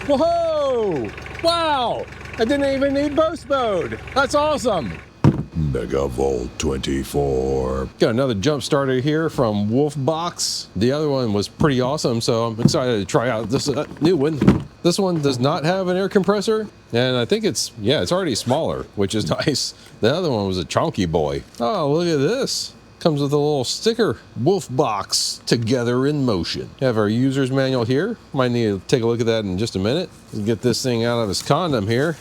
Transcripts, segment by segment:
Whoa! Wow! I didn't even need boost mode. That's awesome. MegaVolt24. Got another jump starter here from WOLFBOX. The other one was pretty awesome, so I'm excited to try out this new one. This one does not have an air compressor, and I think it's already smaller, which is nice. The other one was a chunky boy. Oh, look at this. Comes with a little sticker. WOLFBOX together in motion. Have our user's manual here. Might need to take a look at that in just a minute. Let's get this thing out of its condom here.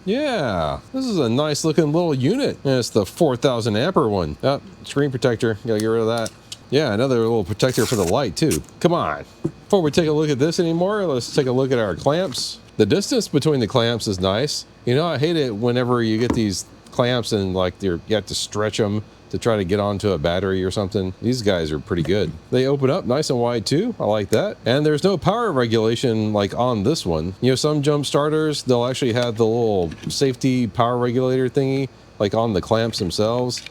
Yeah, this is a nice looking little unit. And it's the 4,000 ampere one. Oh, screen protector, gotta get rid of that. Yeah, another little protector for the light too. Come on. Before we take a look at this anymore, let's take a look at our clamps. The distance between the clamps is nice. You know, I hate it whenever you get these clamps and like you have to stretch them to try to get onto a battery or something. These guys are pretty good. They open up nice and wide too. I like that. And there's no power regulation like on this one. You know, some jump starters, they'll actually have the little safety power regulator thingy like on the clamps themselves.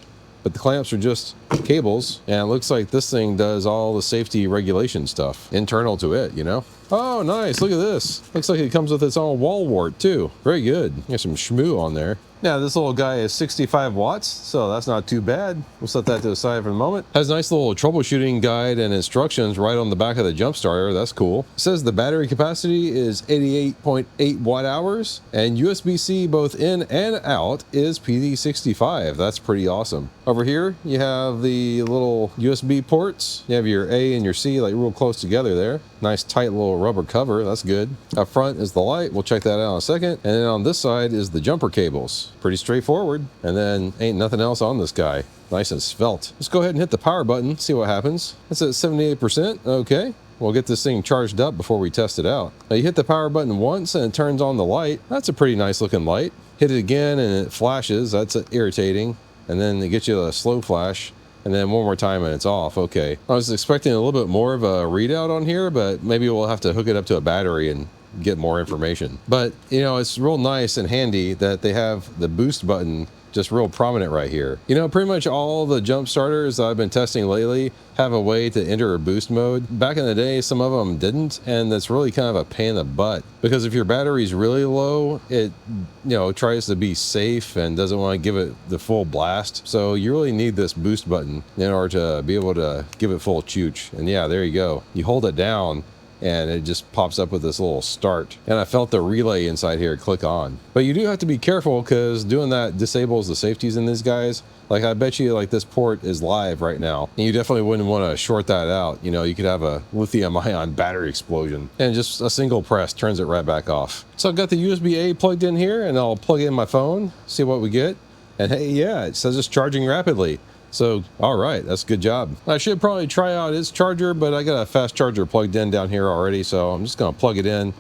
But the clamps are just cables, and it looks like this thing does all the safety regulation stuff internal to it, you know? Oh, nice. Look at this. Looks like it comes with its own wall wart too. Very good. There's some shmoo on there. Now, this little guy is 65 watts, so that's not too bad. We'll set that to the side for the moment. Has a nice little troubleshooting guide and instructions right on the back of the jump starter. That's cool. It says the battery capacity is 88.8 watt hours, and USB-C both in and out is PD65. That's pretty awesome. Over here, you have the little USB ports. You have your A and your C like real close together there. Nice tight little rubber cover. That's good. Up front is the light. We'll check that out in a second. And then on this side is the jumper cables. Pretty straightforward. And then ain't nothing else on this guy. Nice and svelte. Let's go ahead and hit the power button, see what happens. It's at 78%. Okay. We'll get this thing charged up before we test it out. Now you hit the power button once and it turns on the light. That's a pretty nice looking light. Hit it again and it flashes. That's irritating. And then it gets you a slow flash. And then one more time and it's off. Okay. I was expecting a little bit more of a readout on here, but maybe we'll have to hook it up to a battery and get more information. But you know, it's real nice and handy that they have the boost button just real prominent right here. You know, pretty much all the jump starters that I've been testing lately have a way to enter a boost mode. Back in the day, some of them didn't, and that's really kind of a pain in the butt because if your battery's really low, it, you know, tries to be safe and doesn't want to give it the full blast. So you really need this boost button in order to be able to give it full chooch. And yeah, there you go. You hold it down and it just pops up with this little start. And I felt the relay inside here click on. But you do have to be careful because doing that disables the safeties in these guys. Like I bet you like this port is live right now. And you definitely wouldn't want to short that out. You know, you could have a lithium ion battery explosion and just a single press turns it right back off. So I've got the USB-A plugged in here and I'll plug in my phone, see what we get. And hey, yeah, it says it's charging rapidly. So, all right, that's a good job. I should probably try out its charger, but I got a fast charger plugged in down here already, so I'm just gonna plug it in.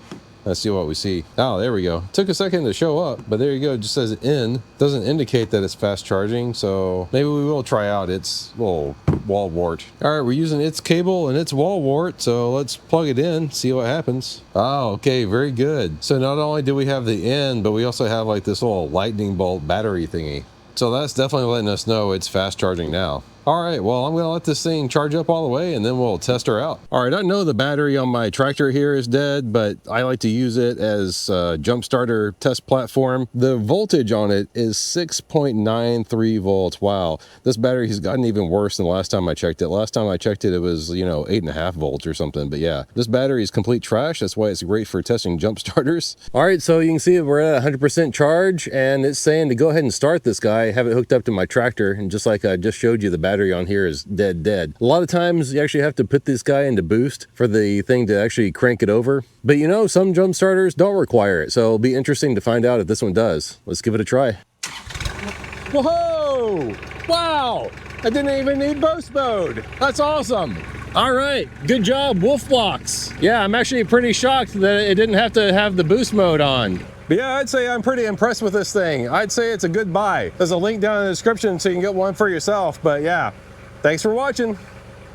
Let's see what we see. Oh, there we go. Took a second to show up, but there you go. It just says in. Doesn't indicate that it's fast charging, so maybe we will try out its little wall wart. All right, we're using its cable and its wall wart, so let's plug it in, see what happens. Oh, okay, very good. So not only do we have the in, but we also have like this little lightning bolt battery thingy. So that's definitely letting us know it's fast charging now. All right, well, I'm gonna let this thing charge up all the way and then we'll test her out. All right, I know the battery on my tractor here is dead, but I like to use it as a jump starter test platform. The voltage on it is 6.93 volts. Wow, this battery has gotten even worse than the last time I checked it. Last time I checked it, it was, you know, 8.5 volts or something. But yeah, this battery is complete trash. That's why it's great for testing jump starters. All right, so you can see we're at 100% charge and it's saying to go ahead and start this guy, have it hooked up to my tractor. And just like I just showed you, the battery on here is dead. A lot of times you actually have to put this guy into boost for the thing to actually crank it over. But you know, some jump starters don't require it. So it'll be interesting to find out if this one does. Let's give it a try. Whoa! Wow! I didn't even need boost mode. That's awesome. All right, good job, WOLFBOX. Yeah, I'm actually pretty shocked that it didn't have to have the boost mode on. But yeah, I'd say I'm pretty impressed with this thing. I'd say it's a good buy. There's a link down in the description so you can get one for yourself. But yeah, thanks for watching.